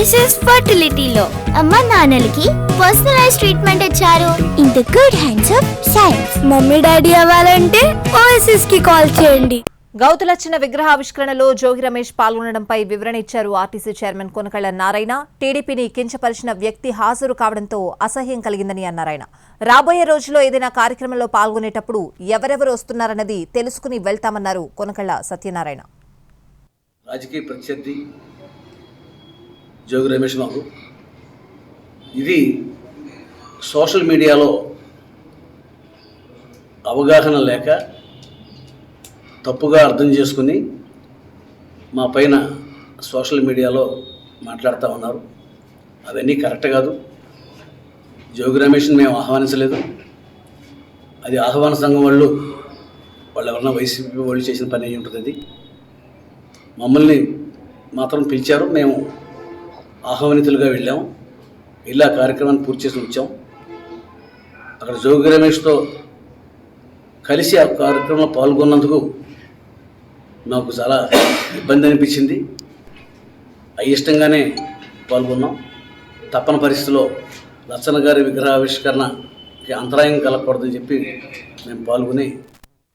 OSS ఫర్టిలిటీలో అమ్మ నాన్నలకి personalise treatment ఇచ్చారు. In the good hands of science. Mummy daddy అవ్వాలంటే OSS కి కాల్ చేయండి. గౌతులచ్చిన విగ్రహావిష్కరణలో జోగి రమేష్ పాల్గొనడంపై వివరణ ఇచ్చారు ఆర్టీసీ చైర్మన్ కొనకళ్ళ నారాయణ. టీడీపీని కించపరిచిన వ్యక్తి హాజరు కావడంతో అసహ్యం కలిగిందని అన్నారాయన. రాబోయే రోజుల్లో ఏదైనా కార్యక్రమంలో పాల్గొనేటప్పుడు ఎవరెవరు వస్తున్నారన్నది తెలుసుకుని వెళ్తామన్నారు కొనకళ్ళ సత్యనారాయణ. రాజకీయ ప్రత్యర్థి జోగి రమేష్ బాబు ఇది సోషల్ మీడియాలో అవగాహన లేక తప్పుగా అర్థం చేసుకుని మా పైన సోషల్ మీడియాలో మాట్లాడుతూ ఉన్నారు. అవన్నీ కరెక్ట్ కాదు. జోగి రమేష్ని మేము ఆహ్వానించలేదు. అది ఆహ్వాన సంఘం వాళ్ళు ఎవరన్నా వైసీపీ వాళ్ళు చేసిన పని అయి ఉంటుంది. అది మమ్మల్ని మాత్రం పిలిచారు. మేము ఆహ్వానితులుగా వెళ్ళాము. ఇలా కార్యక్రమాన్ని పూర్తి చేసి వచ్చాం. అక్కడ జోగి రమేష్తో కలిసి ఆ కార్యక్రమంలో పాల్గొన్నందుకు నాకు చాలా ఇబ్బంది అనిపించింది. అయిష్టంగానే పాల్గొన్నాం. తప్పని పరిస్థితిలో లచ్చన్న గారి విగ్రహావిష్కరణకి అంతరాయం కలగకూడదని చెప్పి మేము పాల్గొని